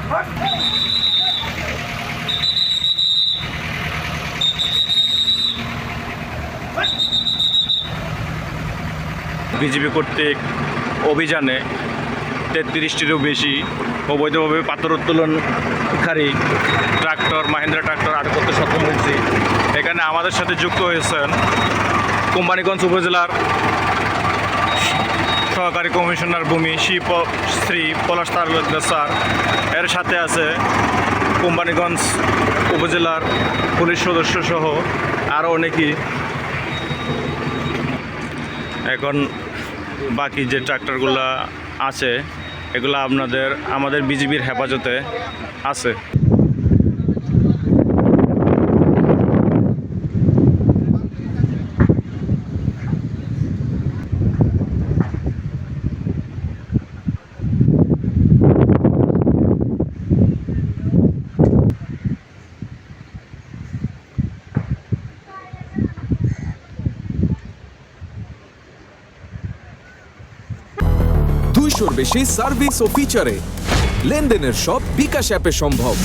BGB কর্তৃক অভিযানে 33টিরও বেশি অবৈধভাবে পাথর উত্তোলনকারী ট্রাক্টর, মাহিন্দ্রা ট্রাক্টর আটক করতে সক্ষম হয়েছি। এখানে আমাদের সাথে যুক্ত হয়েছেন কোম্পানীগঞ্জ উপজেলার সহকারী কমিশনার ভূমি শ্রী পলাশ তালুকদার স্যার। এর সাথে আছে কোম্পানীগঞ্জ উপজেলার পুলিশ সদস্য সহ আরও অনেকেই। এখন বাকি যে ট্রাক্টরগুলো আছে এগুলো আমাদের বিজিবির হেফাজতে আছে। বেশি সার্ভিস ও ফিচারে লেনদেনের সব বিকাশ অ্যাপে সম্ভব।